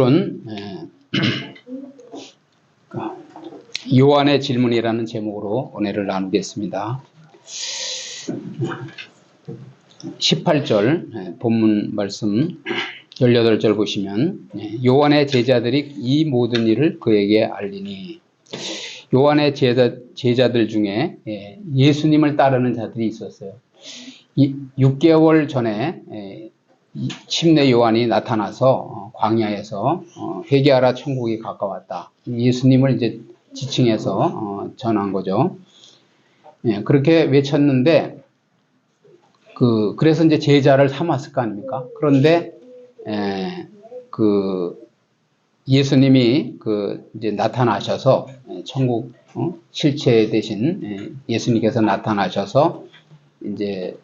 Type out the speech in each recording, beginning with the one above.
오늘은 요한의 질문이라는 제목으로 은혜를 나누겠습니다. 18절 본문 말씀 18절 보시면 요한의 제자들이 이 모든 일을 그에게 알리니, 요한의 제자들 중에 예수님을 따르는 자들이 있었어요. 6개월 전에 침례 요한이 나타나서 광야에서 회개하라 천국이 가까웠다, 예수님을 이제 지칭해서 전한 거죠. 그렇게 외쳤는데 그래서 이제 제자를 삼았을 거 아닙니까? 그런데 예수님이 이제 나타나셔서 천국 실체 대신 예수님께서 나타나셔서 이제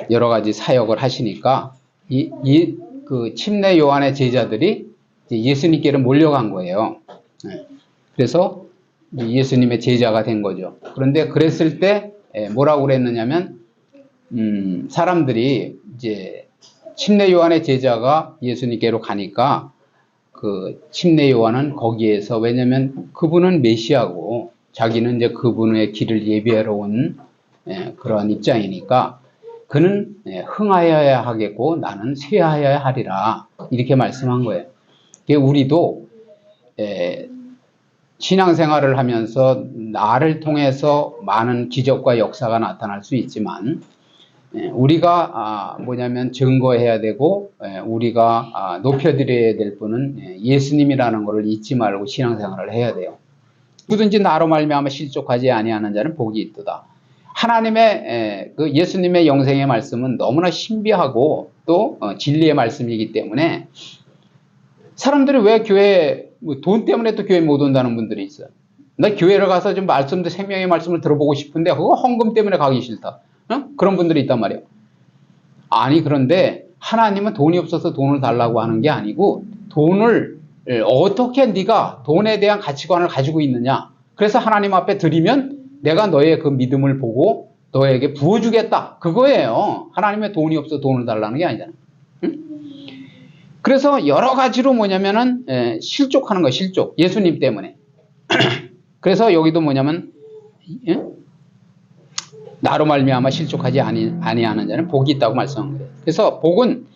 여러 가지 사역을 하시니까 그 침례 요한의 제자들이 예수님께로 몰려간 거예요. 그래서 예수님의 제자가 된 거죠. 그런데 그랬을 때 뭐라고 그랬느냐면, 사람들이 이제 침례 요한의 제자가 예수님께로 가니까 그 침례 요한은 거기에서, 왜냐면 그분은 메시아고 자기는 이제 그분의 길을 예비하러 온 그러한 입장이니까 그는 흥하여야 하겠고 나는 쇠하여야 하리라, 이렇게 말씀한 거예요. 우리도 신앙생활을 하면서 나를 통해서 많은 기적과 역사가 나타날 수 있지만, 우리가 뭐냐면 증거해야 되고 우리가 높여드려야 될 분은 예수님이라는 것을 잊지 말고 신앙생활을 해야 돼요. 누구든지 나로 말미암아 실족하지 아니하는 자는 복이 있도다. 하나님의 그 예수님의 영생의 말씀은 너무나 신비하고 또 진리의 말씀이기 때문에, 사람들이 왜 교회 돈 때문에 또 교회 못 온다는 분들이 있어요. 나 교회를 가서 좀 말씀도 생명의 말씀을 들어보고 싶은데 그거 헌금 때문에 가기 싫다, 그런 분들이 있단 말이에요. 아니, 그런데 하나님은 돈이 없어서 돈을 달라고 하는 게 아니고, 돈을 어떻게 네가 돈에 대한 가치관을 가지고 있느냐, 그래서 하나님 앞에 드리면 내가 너의 그 믿음을 보고 너에게 부어주겠다, 그거예요. 하나님의 돈이 없어서 돈을 달라는 게 아니잖아요. 그래서 여러 가지로 뭐냐면은 실족하는 거예요. 실족, 예수님 때문에. 그래서 여기도 뭐냐면 나로 말미암아 실족하지 아니하는 자는 복이 있다고 말씀한 거예요. 그래서 복은,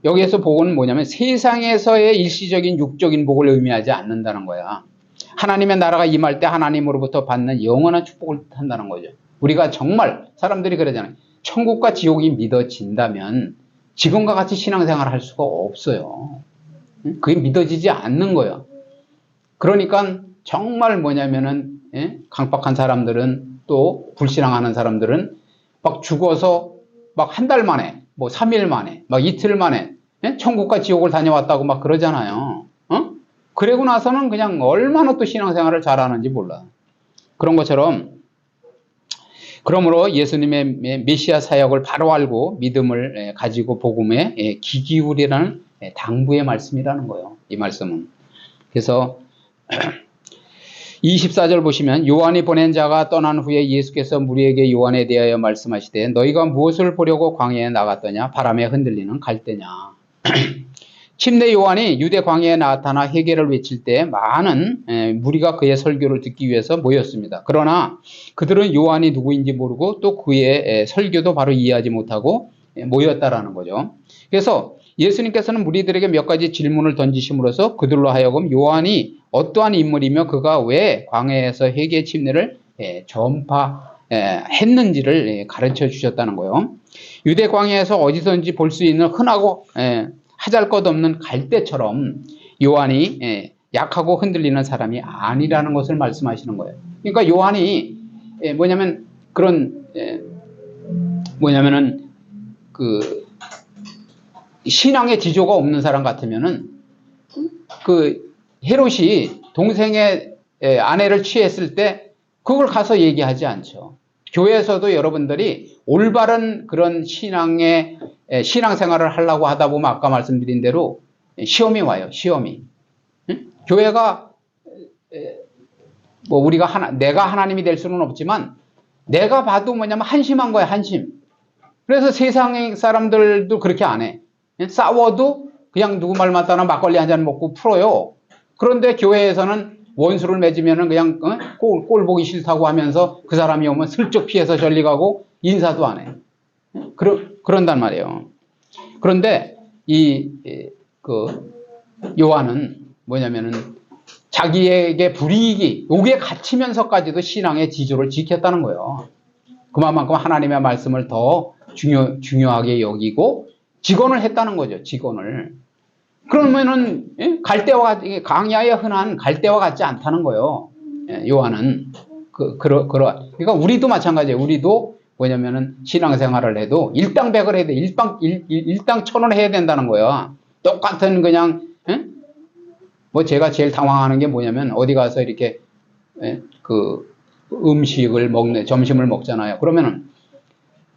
여기에서 복은 뭐냐면 세상에서의 일시적인 육적인 복을 의미하지 않는다는 거야. 하나님의 나라가 임할 때 하나님으로부터 받는 영원한 축복을 뜻한다는 거죠. 우리가 정말, 사람들이 그러잖아요. 천국과 지옥이 믿어진다면 지금과 같이 신앙생활을 할 수가 없어요. 그게 믿어지지 않는 거예요. 그러니까 정말 뭐냐면은 강박한 사람들은, 또 불신앙하는 사람들은 막 죽어서 막 한 달 만에, 뭐 3일 만에, 막 이틀 만에 천국과 지옥을 다녀왔다고 막 그러잖아요. 그러고 나서는 그냥 얼마나 또 신앙생활을 잘하는지 몰라. 그런 것처럼, 그러므로 예수님의 메시아 사역을 바로 알고 믿음을 가지고 복음에 귀 기울이라는 당부의 말씀이라는 거예요, 이 말씀은. 그래서 24절 보시면, 요한이 보낸 자가 떠난 후에 예수께서 무리에게 요한에 대하여 말씀하시되 너희가 무엇을 보려고 광야에 나갔더냐? 바람에 흔들리는 갈대냐? 침례 요한이 유대 광야에 나타나 회개를 외칠 때 많은 무리가 그의 설교를 듣기 위해서 모였습니다. 그러나 그들은 요한이 누구인지 모르고 또 그의 설교도 바로 이해하지 못하고 모였다라는 거죠. 그래서 예수님께서는 무리들에게 몇 가지 질문을 던지심으로써 그들로 하여금 요한이 어떠한 인물이며 그가 왜 광야에서 회개 침례를 전파했는지를 가르쳐 주셨다는 거예요. 유대 광야에서 어디서든지 볼 수 있는 흔하고 하잘것없는 갈대처럼 요한이 약하고 흔들리는 사람이 아니라는 것을 말씀하시는 거예요. 그러니까 요한이 뭐냐면 뭐냐면은 그 신앙의 지조가 없는 사람 같으면은 그 헤롯이 동생의 아내를 취했을 때 그걸 가서 얘기하지 않죠. 교회에서도 여러분들이 올바른 그런 신앙생활을 하려고 하다 보면 아까 말씀드린 대로 시험이 와요. 시험이. 교회가 뭐 내가 하나님이 될 수는 없지만 내가 봐도 뭐냐면 한심한 거야, 한심. 그래서 세상 사람들도 그렇게 안 해. 싸워도 그냥 누구 말 맞다나 막걸리 한 잔 먹고 풀어요. 그런데 교회에서는 원수를 맺으면은 그냥 꼴 보기 싫다고 하면서 그 사람이 오면 슬쩍 피해서 전리 가고 인사도 안 해. 그런단 말이에요. 그런데 요한은 뭐냐면은 자기에게 불이익이 요게 갇히면서까지도 신앙의 지조를 지켰다는 거예요. 그만큼 하나님의 말씀을 더 중요하게 여기고 직언을 했다는 거죠. 직언을. 그러면은 강야에 흔한 갈대와 같지 않다는 거예요. 요한은 그러니까 우리도 마찬가지예요. 우리도 뭐냐면은 신앙생활을 해도 일당백을 해야 돼. 일당천을 해야 된다는 거예요. 똑같은 그냥 뭐 제가 제일 당황하는 게 뭐냐면 어디 가서 이렇게 그 음식을 먹네 점심을 먹잖아요. 그러면은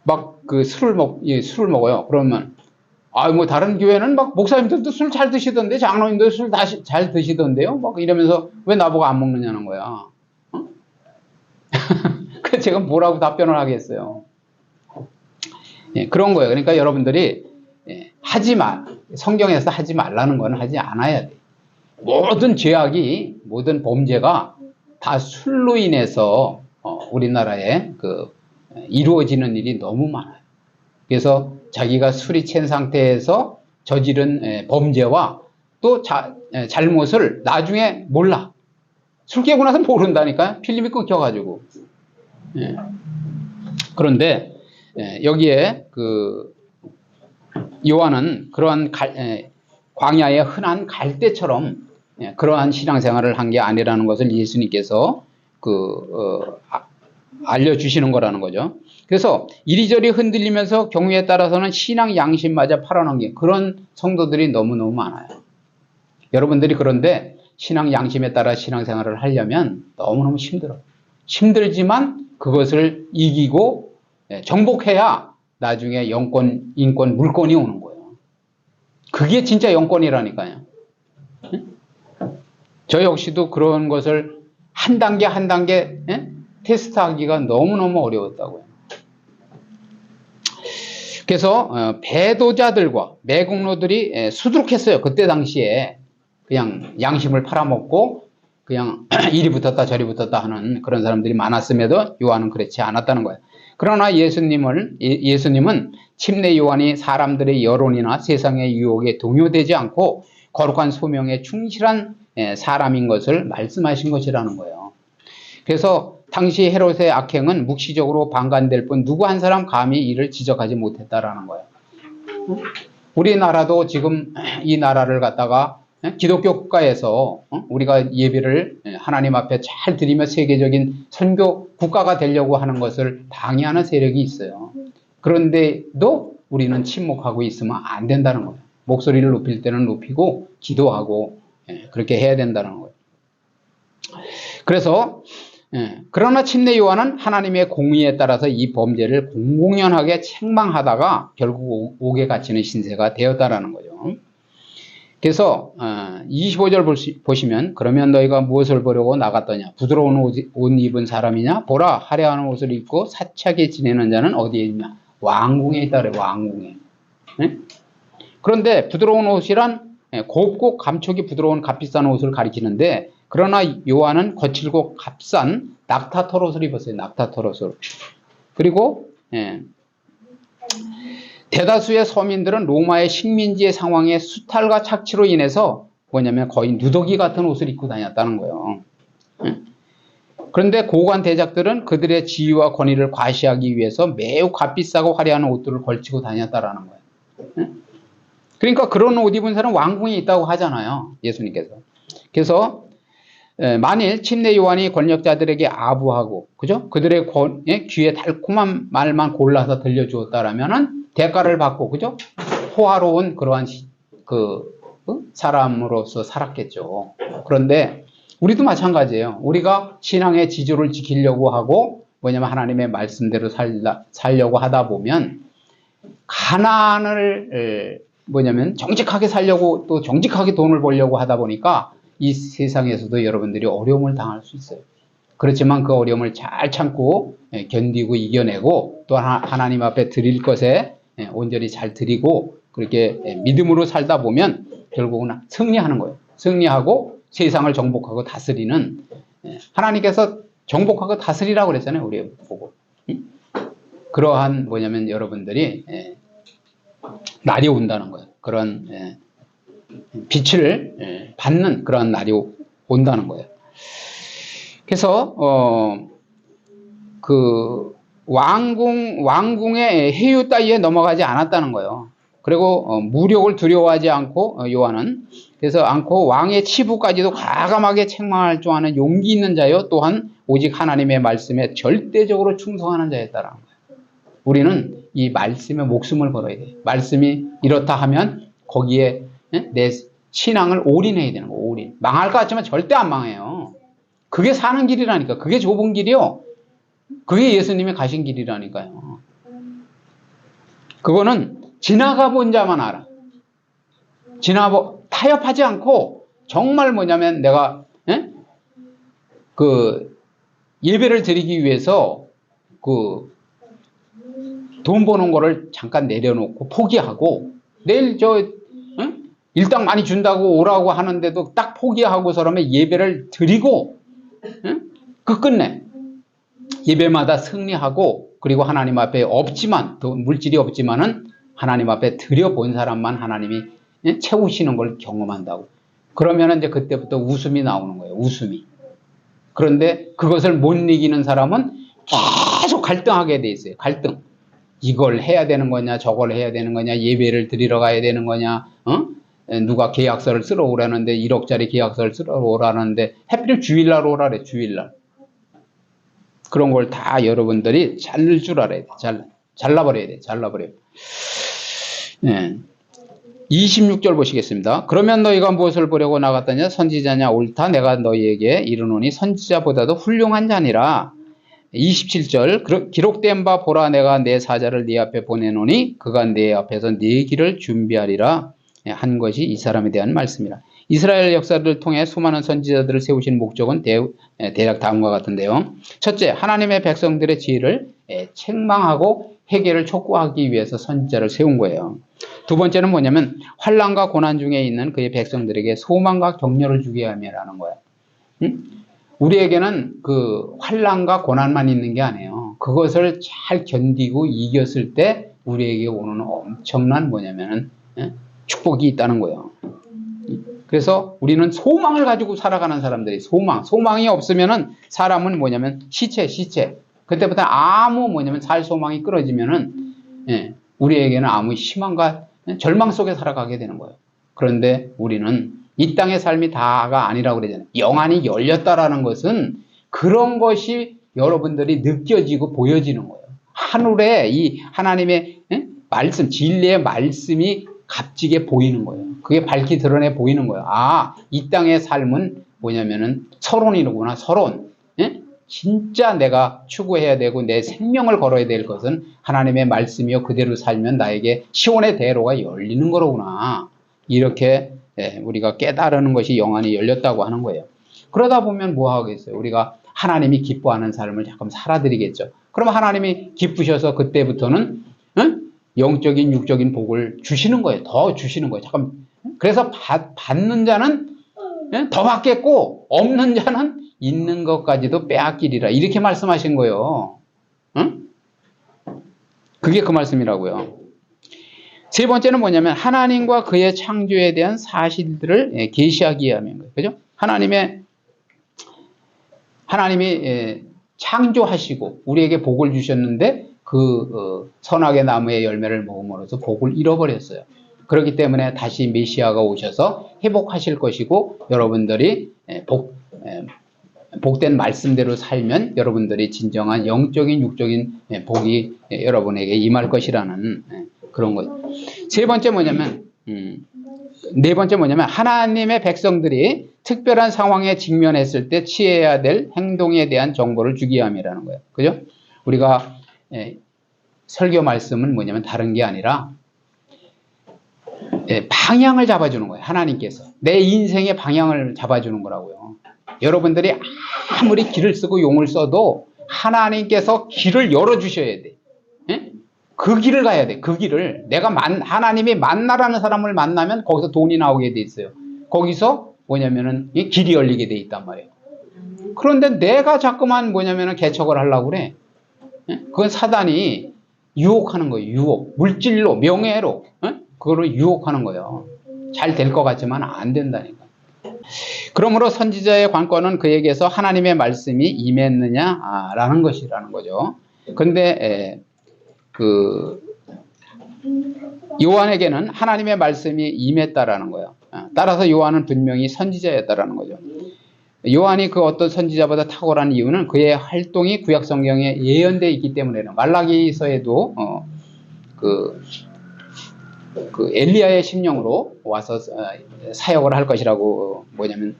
막 그 술을 먹어요. 그러면 뭐 다른 교회는 막 목사님들도 술 잘 드시던데 장로님도 술 잘 드시던데요. 막 이러면서 왜 나보고 안 먹느냐는 거야. 그래서 제가 뭐라고 답변을 하겠어요. 그런 거예요. 그러니까 여러분들이 성경에서 하지 말라는 건 하지 않아야 돼. 모든 죄악이 모든 범죄가 다 술로 인해서 우리나라에 이루어지는 일이 너무 많아요. 그래서 자기가 술이 취한 상태에서 저지른 범죄와 또 잘못을 나중에 몰라. 술 깨고 나서 모른다니까요. 필름이 끊겨가지고. 그런데 여기에 요한은 그러한 광야의 흔한 갈대처럼 그러한 신앙생활을 한 게 아니라는 것을 예수님께서 알려주시는 거라는 거죠. 그래서 이리저리 흔들리면서 경우에 따라서는 신앙 양심마저 팔아넘긴 그런 성도들이 너무너무 많아요. 여러분들이 그런데 신앙 양심에 따라 신앙생활을 하려면 너무너무 힘들어요. 힘들지만 그것을 이기고 정복해야 나중에 영권, 인권, 물권이 오는 거예요. 그게 진짜 영권이라니까요. 저 역시도 그런 것을 한 단계 한 단계 테스트하기가 너무너무 어려웠다고요. 그래서 배도자들과 매국노들이 수두룩했어요. 그때 당시에 그냥 양심을 팔아먹고 그냥 이리 붙었다 저리 붙었다 하는 그런 사람들이 많았음에도 요한은 그렇지 않았다는 거예요. 그러나 예수님은 침례 요한이 사람들의 여론이나 세상의 유혹에 동요되지 않고 거룩한 소명에 충실한 사람인 것을 말씀하신 것이라는 거예요. 그래서 당시 헤롯의 악행은 묵시적으로 방관될 뿐 누구 한 사람 감히 이를 지적하지 못했다라는 거예요. 우리나라도 지금 이 나라를 갖다가 기독교 국가에서 우리가 예배를 하나님 앞에 잘 드리며 세계적인 선교 국가가 되려고 하는 것을 방해하는 세력이 있어요. 그런데도 우리는 침묵하고 있으면 안 된다는 거예요. 목소리를 높일 때는 높이고 기도하고 그렇게 해야 된다는 거예요. 그래서 그러나 침례 요한은 하나님의 공의에 따라서 이 범죄를 공공연하게 책망하다가 결국 옥에 갇히는 신세가 되었다라는 거죠. 그래서 25절 보시면 그러면 너희가 무엇을 보려고 나갔더냐 부드러운 옷 입은 사람이냐 보라 화려한 옷을 입고 사치하게 지내는 자는 어디에 있냐 왕궁에 있다 그래. 왕궁에. 그런데 부드러운 옷이란 곱고 감촉이 부드러운 값비싼 옷을 가리키는데 그러나 요한은 거칠고 값싼 낙타털 옷을 입었어요. 낙타털 옷을. 그리고 대다수의 서민들은 로마의 식민지의 상황에 수탈과 착취로 인해서 뭐냐면 거의 누더기 같은 옷을 입고 다녔다는 거예요. 그런데 고관 대작들은 그들의 지위와 권위를 과시하기 위해서 매우 값비싸고 화려한 옷들을 걸치고 다녔다라는 거예요. 그러니까 그런 옷 입은 사람 왕궁에 있다고 하잖아요. 예수님께서. 그래서 만일 침례 요한이 권력자들에게 아부하고 그죠? 그들의 귀에 달콤한 말만 골라서 들려주었다라면은 대가를 받고 그죠? 호화로운 그러한 사람으로서 살았겠죠. 그런데 우리도 마찬가지예요. 우리가 신앙의 지조를 지키려고 하고 뭐냐면 하나님의 말씀대로 살려고 하다 보면 가난을 뭐냐면 정직하게 살려고 또 정직하게 돈을 벌려고 하다 보니까 이 세상에서도 여러분들이 어려움을 당할 수 있어요. 그렇지만 그 어려움을 잘 참고 견디고 이겨내고 또 하나님 앞에 드릴 것에 온전히 잘 드리고 그렇게 믿음으로 살다 보면 결국은 승리하는 거예요. 승리하고 세상을 정복하고 다스리는, 하나님께서 정복하고 다스리라고 그랬잖아요. 우리 보고. 그러한 뭐냐면 여러분들이 날이 온다는 거예요. 그런 빛을 받는 그런 날이 온다는 거예요. 그래서 그 왕궁의 해유 따위에 넘어가지 않았다는 거예요. 그리고 무력을 두려워하지 않고, 요한은 그래서 않고 왕의 치부까지도 과감하게 책망할 줄 아는 용기 있는 자요, 또한 오직 하나님의 말씀에 절대적으로 충성하는 자였다라는 거예요. 우리는 이 말씀에 목숨을 걸어야 돼요. 말씀이 이렇다 하면 거기에 내 신앙을 올인해야 되는 거예요. 올인. 망할 것 같지만 절대 안 망해요. 그게 사는 길이라니까. 그게 좁은 길이요. 그게 예수님이 가신 길이라니까요. 그거는 지나가 본 자만 알아. 타협하지 않고 정말 뭐냐면 내가 그 예배를 드리기 위해서 그 돈 버는 거를 잠깐 내려놓고 포기하고 내일 일당 많이 준다고 오라고 하는데도 딱 포기하고서라면 예배를 드리고 끝내 예배마다 승리하고, 그리고 하나님 앞에 없지만, 물질이 없지만은 하나님 앞에 드려본 사람만 하나님이 채우시는 걸 경험한다고. 그러면 이제 그때부터 웃음이 나오는 거예요. 웃음이. 그런데 그것을 못 이기는 사람은 계속 갈등하게 돼 있어요. 갈등. 이걸 해야 되는 거냐, 저걸 해야 되는 거냐, 예배를 드리러 가야 되는 거냐, 누가 계약서를 쓰러 오라는데 1억짜리 계약서를 쓰러 오라는데 하필 주일날 오라래. 주일날. 그런 걸 다 여러분들이 자를 줄 알아야 돼. 잘라버려야 돼. 잘라버려요. 26절 보시겠습니다. 그러면 너희가 무엇을 보려고 나갔더냐? 선지자냐? 옳다. 내가 너희에게 이르노니 선지자보다도 훌륭한 자니라. 27절. 기록된 바 보라, 내가 내 사자를 네 앞에 보내노니 그가 네 앞에서 네 길을 준비하리라 한 것이 이 사람에 대한 말씀이라. 이스라엘 역사를 통해 수많은 선지자들을 세우신 목적은 대략 다음과 같은데요. 첫째, 하나님의 백성들의 지혜를 책망하고 해결을 촉구하기 위해서 선지자를 세운 거예요. 두 번째는 뭐냐면 환난과 고난 중에 있는 그의 백성들에게 소망과 격려를 주게 하며라는 거예요. 우리에게는 그 환난과 고난만 있는 게 아니에요. 그것을 잘 견디고 이겼을 때 우리에게 오는 엄청난 뭐냐면은 축복이 있다는 거예요. 그래서 우리는 소망을 가지고 살아가는 사람들이, 소망이 없으면은 사람은 뭐냐면 시체. 그때부터 아무 뭐냐면 살 소망이 끊어지면은 우리에게는 아무 희망과 절망 속에 살아가게 되는 거예요. 그런데 우리는 이 땅의 삶이 다가 아니라고 그러잖아요. 영안이 열렸다라는 것은 그런 것이 여러분들이 느껴지고 보여지는 거예요. 하늘에 이 하나님의 말씀, 진리의 말씀이 값지게 보이는 거예요. 그게 밝히 드러내 보이는 거예요. 아, 이 땅의 삶은 뭐냐면은 서론이구나, 서론. 진짜 내가 추구해야 되고 내 생명을 걸어야 될 것은 하나님의 말씀이요. 그대로 살면 나에게 시온의 대로가 열리는 거로구나. 이렇게 우리가 깨달은 것이 영안이 열렸다고 하는 거예요. 그러다 보면 뭐 하겠어요? 우리가 하나님이 기뻐하는 삶을 잠깐 살아드리겠죠. 그러면 하나님이 기쁘셔서 그때부터는 영적인 육적인 복을 주시는 거예요. 더 주시는 거예요. 잠깐. 그래서 받는 자는 더 받겠고 없는 자는 있는 것까지도 빼앗기리라. 이렇게 말씀하신 거예요. 그게 그 말씀이라고요. 세 번째는 뭐냐면 하나님과 그의 창조에 대한 사실들을 계시하기 위함인 거예요. 그죠? 하나님이 창조하시고 우리에게 복을 주셨는데 그 선악의 나무의 열매를 먹음으로써 복을 잃어버렸어요. 그렇기 때문에 다시 메시아가 오셔서 회복하실 것이고 여러분들이 복된 말씀대로 살면 여러분들이 진정한 영적인 육적인 복이 여러분에게 임할 것이라는 그런 것. 네 번째 뭐냐면 하나님의 백성들이 특별한 상황에 직면했을 때 취해야 될 행동에 대한 정보를 주기 위함이라는 거예요. 그죠? 우리가 설교 말씀은 뭐냐면 다른 게 아니라 방향을 잡아주는 거예요. 하나님께서 내 인생의 방향을 잡아주는 거라고요. 여러분들이 아무리 길을 쓰고 용을 써도 하나님께서 길을 열어주셔야 돼. 그 길을 가야 돼. 그 길을. 내가 하나님이 만나라는 사람을 만나면 거기서 돈이 나오게 돼 있어요. 거기서 뭐냐면은 이 길이 열리게 돼 있단 말이에요. 그런데 내가 자꾸만 뭐냐면은 개척을 하려고 그래. 그건 사단이 유혹하는 거예요. 유혹. 물질로, 명예로, 그거를 유혹하는 거예요. 잘 될 것 같지만 안 된다니까. 그러므로 선지자의 관건은 그에게서 하나님의 말씀이 임했느냐라는 것이라는 거죠. 근데 요한에게는 하나님의 말씀이 임했다라는 거예요. 따라서 요한은 분명히 선지자였다라는 거죠. 요한이 그 어떤 선지자보다 탁월한 이유는 그의 활동이 구약 성경에 예언되어 있기 때문에는 말라기서에도 엘리야의 심령으로 와서 사역을 할 것이라고 뭐냐면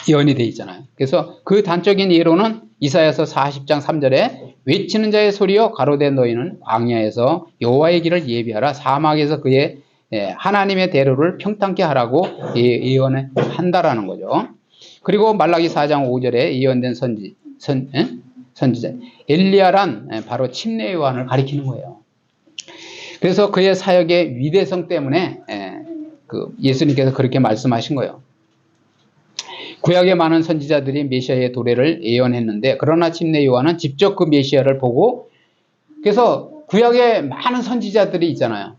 예언이 되어 있잖아요. 그래서 그 단적인 예로는 이사야서 40장 3절에 외치는 자의 소리여 가로되 너희는 광야에서 여호와의 길을 예비하라 사막에서 그의 하나님의 대로를 평탄케 하라고 예언을 한다라는 거죠. 그리고 말라기 4장 5절에 예언된 선지자 엘리야란 바로 침례 요한을 가리키는 거예요. 그래서 그의 사역의 위대성 때문에 예수님께서 그렇게 말씀하신 거예요. 구약의 많은 선지자들이 메시아의 도래를 예언했는데 그러나 침례 요한은 직접 그 메시아를 보고 그래서 구약의 많은 선지자들이 있잖아요.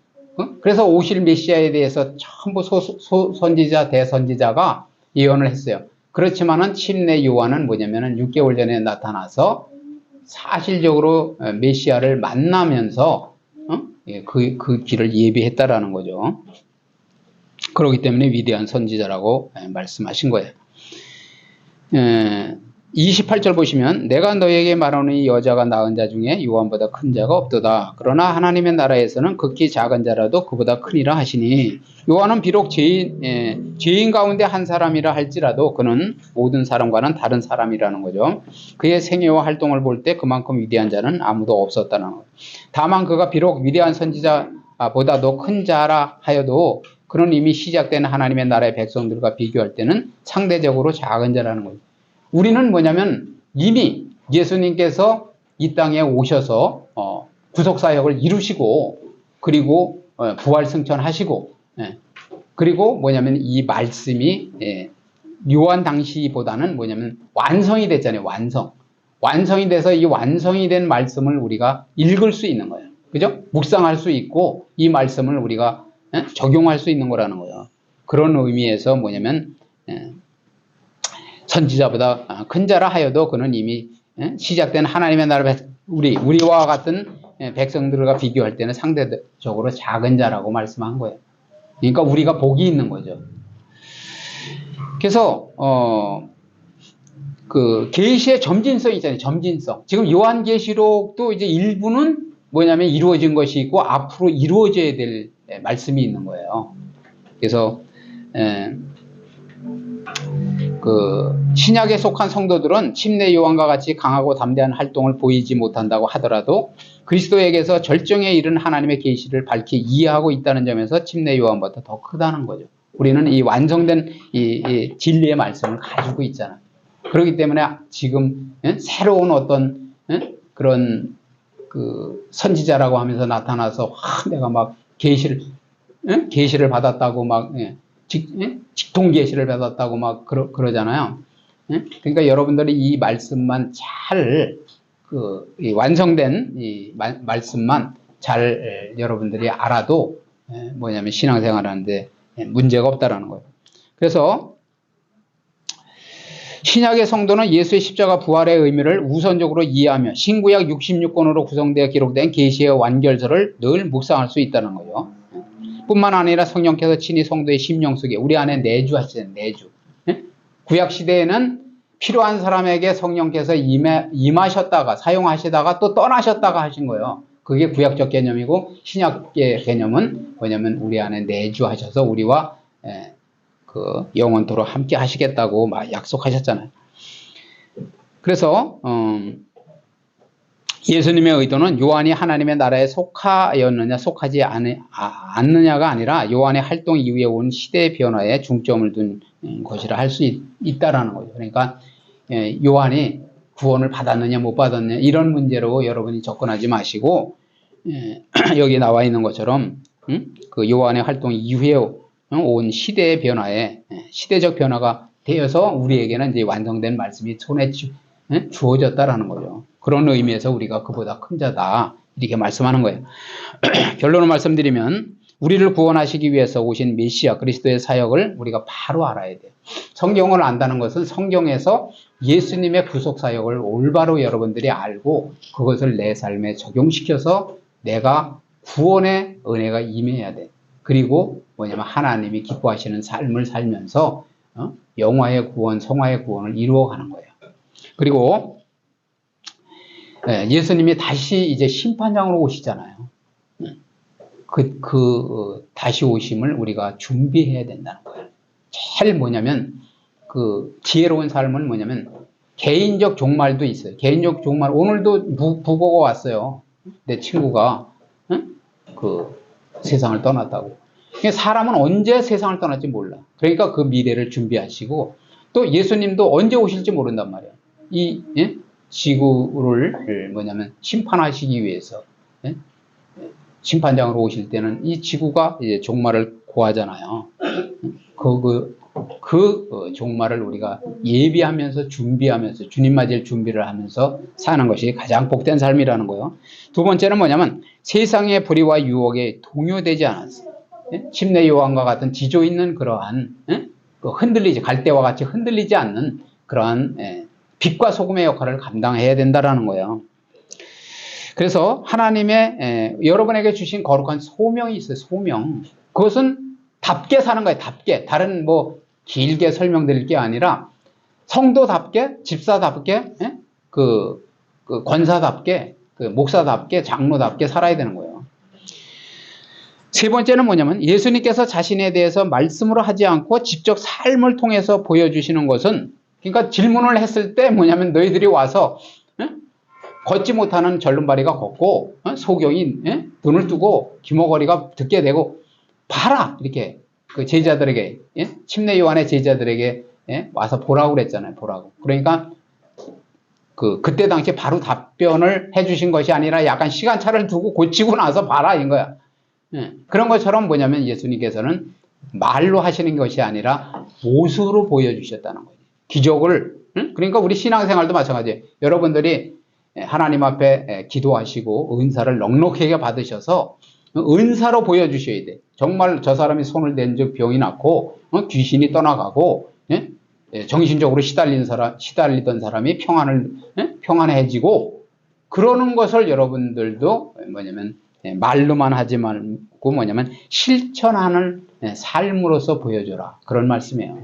그래서 오실 메시아에 대해서 전부 선지자 대선지자가 예언을 했어요. 그렇지만은 침례 요한은 뭐냐면은 6개월 전에 나타나서 사실적으로 메시아를 만나면서 그 길을 예비했다라는 거죠. 그렇기 때문에 위대한 선지자라고 말씀하신 거예요. 28절 보시면 내가 너에게 말하노니 여자가 낳은 자 중에 요한보다 큰 자가 없도다. 그러나 하나님의 나라에서는 극히 작은 자라도 그보다 크니라 하시니 요한은 비록 죄인 가운데 한 사람이라 할지라도 그는 모든 사람과는 다른 사람이라는 거죠. 그의 생애와 활동을 볼 때 그만큼 위대한 자는 아무도 없었다는 거예요. 다만 그가 비록 위대한 선지자보다도 큰 자라 하여도 그는 이미 시작된 하나님의 나라의 백성들과 비교할 때는 상대적으로 작은 자라는 거예요. 우리는 뭐냐면 이미 예수님께서 이 땅에 오셔서 구속사역을 이루시고 그리고 부활 승천하시고 그리고 뭐냐면 이 말씀이 요한 당시보다는 뭐냐면 완성이 됐잖아요. 완성이 돼서 이 완성이 된 말씀을 우리가 읽을 수 있는 거예요. 그죠? 묵상할 수 있고 이 말씀을 우리가 적용할 수 있는 거라는 거예요. 그런 의미에서 뭐냐면 선지자보다 큰 자라 하여도 그는 이미 시작된 하나님의 나라 우리와 같은 백성들과 비교할 때는 상대적으로 작은 자라고 말씀한 거예요. 그러니까 우리가 복이 있는 거죠. 그래서 그 계시의 점진성이 있잖아요. 점진성. 지금 요한계시록도 이제 일부는 뭐냐면 이루어진 것이 있고 앞으로 이루어져야 될 말씀이 있는 거예요. 그래서 그 신약에 속한 성도들은 침례 요한과 같이 강하고 담대한 활동을 보이지 못한다고 하더라도 그리스도에게서 절정에 이른 하나님의 계시를 밝히 이해하고 있다는 점에서 침례 요한보다 더 크다는 거죠. 우리는 이 완성된 이 진리의 말씀을 가지고 있잖아요. 그렇기 때문에 지금 새로운 어떤 그런 그 선지자라고 하면서 나타나서 내가 막 계시를 받았다고 막 직통 계시를 받았다고 막 그러잖아요. 그러니까 여러분들이 이 말씀만 잘 이 완성된 이 말씀만 잘 여러분들이 알아도 뭐냐면 신앙생활하는데 문제가 없다라는 거예요. 그래서 신약의 성도는 예수의 십자가 부활의 의미를 우선적으로 이해하며 신구약 66권으로 구성되어 기록된 계시의 완결서를 늘 묵상할 수 있다는 거죠. 뿐만 아니라 성령께서 친히 성도의 심령 속에 우리 안에 내주하시는 내주. 구약 시대에는 필요한 사람에게 성령께서 임하셨다가 사용하시다가 또 떠나셨다가 하신 거예요. 그게 구약적 개념이고 신약의 개념은 뭐냐면 우리 안에 내주하셔서 우리와 그 영원토록 함께 하시겠다고 막 약속하셨잖아요. 그래서 예수님의 의도는 요한이 하나님의 나라에 속하였느냐 속하지 않느냐가 아니라 요한의 활동 이후에 온 시대의 변화에 중점을 둔 것이라 할 수 있다라는 거죠. 그러니까 요한이 구원을 받았느냐 못 받았느냐 이런 문제로 여러분이 접근하지 마시고 여기 나와 있는 것처럼 그 요한의 활동 이후에 온 시대의 변화에 시대적 변화가 되어서 우리에게는 이제 완성된 말씀이 손에 주어졌다라는 거죠. 그런 의미에서 우리가 그보다 큰 자다 이렇게 말씀하는 거예요. 결론을 말씀드리면 우리를 구원하시기 위해서 오신 메시아 그리스도의 사역을 우리가 바로 알아야 돼요. 성경을 안다는 것은 성경에서 예수님의 구속 사역을 올바로 여러분들이 알고 그것을 내 삶에 적용시켜서 내가 구원의 은혜가 임해야 돼. 그리고 뭐냐면 하나님이 기뻐하시는 삶을 살면서 영화의 구원, 성화의 구원을 이루어가는 거예요. 그리고 예수님이 다시 이제 심판장으로 오시잖아요. 다시 오심을 우리가 준비해야 된다는 거예요. 제일 뭐냐면 그 지혜로운 삶은 뭐냐면 개인적 종말도 있어요. 개인적 종말. 오늘도 부고가 왔어요. 내 친구가 그 세상을 떠났다고. 사람은 언제 세상을 떠날지 몰라. 그러니까 그 미래를 준비하시고 또 예수님도 언제 오실지 모른단 말이에요. 이 지구를 뭐냐면 심판하시기 위해서 심판장으로 오실 때는 이 지구가 이제 종말을 고하잖아요. 그 종말을 우리가 예비하면서 준비하면서 주님 맞을 준비를 하면서 사는 것이 가장 복된 삶이라는 거예요. 두 번째는 뭐냐면 세상의 불의와 유혹에 동요되지 않았어요. 침례 요한과 같은 지조 있는 그러한 흔들리지 갈대와 같이 흔들리지 않는 그러한 빛과 소금의 역할을 감당해야 된다라는 거예요. 그래서 하나님의 여러분에게 주신 거룩한 소명이 있어요. 소명. 그것은 답게 사는 거예요. 답게. 다른 뭐 길게 설명드릴 게 아니라 성도답게, 집사답게, 그 권사답게, 그 목사답게, 장로답게 살아야 되는 거예요. 세 번째는 뭐냐면 예수님께서 자신에 대해서 말씀으로 하지 않고 직접 삶을 통해서 보여주시는 것은 그러니까 질문을 했을 때 뭐냐면 너희들이 와서 걷지 못하는 절름발이가 걷고 소경이 눈을 뜨고 기머거리가 듣게 되고 봐라 이렇게 그 제자들에게 침례 요한의 제자들에게 와서 보라고 그랬잖아요. 보라고. 그러니까 그때 당시에 바로 답변을 해주신 것이 아니라 약간 시간차를 두고 고치고 나서 봐라 인 거야. 그런 것처럼 뭐냐면 예수님께서는 말로 하시는 것이 아니라 모습으로 보여주셨다는 거예요. 기적을. 그러니까 우리 신앙생활도 마찬가지예요. 여러분들이 하나님 앞에 기도하시고 은사를 넉넉하게 받으셔서 은사로 보여주셔야 돼. 정말 저 사람이 손을 댄 즉 병이 낫고 귀신이 떠나가고 정신적으로 시달리던 사람이 평안해지고 그러는 것을 여러분들도 뭐냐면 말로만 하지 말고 뭐냐면 실천하는 삶으로서 보여줘라. 그런 말씀이에요.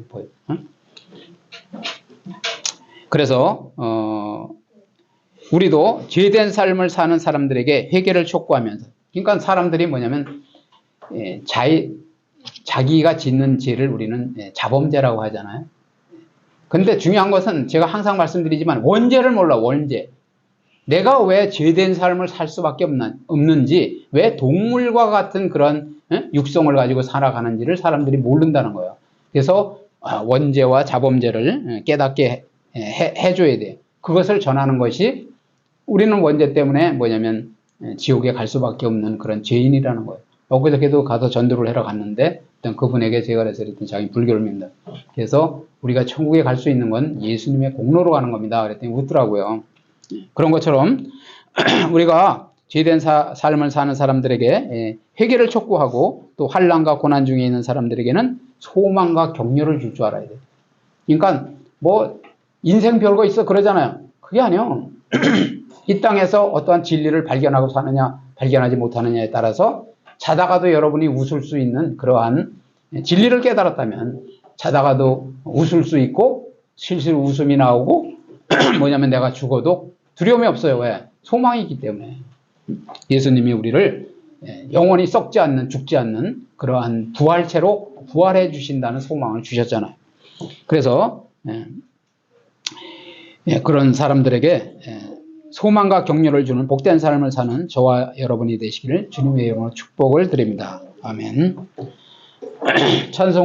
그래서 우리도 죄된 삶을 사는 사람들에게 회개를 촉구하면서 그러니까 사람들이 뭐냐면 자기가 짓는 죄를 우리는 자범죄라고 하잖아요. 근데 중요한 것은 제가 항상 말씀드리지만 원죄를 몰라. 원죄. 내가 왜 죄된 삶을 살 수밖에 없는지 왜 동물과 같은 그런 육성을 가지고 살아가는지를 사람들이 모른다는 거예요. 그래서 원죄와 자범죄를 깨닫게 해줘야 돼요. 그것을 전하는 것이 우리는 원죄 때문에 뭐냐면 지옥에 갈 수밖에 없는 그런 죄인이라는 거예요. 여기서 가서 전도를 하러 갔는데 일단 그분에게 제가 그래서 그랬더니 자기 불교를 믿는다. 그래서 우리가 천국에 갈 수 있는 건 예수님의 공로로 가는 겁니다. 그랬더니 웃더라고요. 그런 것처럼 우리가 죄된 삶을 사는 사람들에게 회개를 촉구하고 또 환난과 고난 중에 있는 사람들에게는 소망과 격려를 줄 줄 알아야 돼요. 그러니까 뭐 인생 별거 있어 그러잖아요. 그게 아니에요. 이 땅에서 어떠한 진리를 발견하고 사느냐 발견하지 못하느냐에 따라서 자다가도 여러분이 웃을 수 있는 그러한 진리를 깨달았다면 자다가도 웃을 수 있고 실실 웃음이 나오고 뭐냐면 내가 죽어도 두려움이 없어요. 왜? 소망이 있기 때문에. 예수님이 우리를 영원히 썩지 않는 죽지 않는 그러한 부활체로 부활해 주신다는 소망을 주셨잖아요. 그래서 그런 사람들에게 소망과 격려를 주는 복된 삶을 사는 저와 여러분이 되시기를 주님의 이름으로 축복을 드립니다. 아멘. 찬송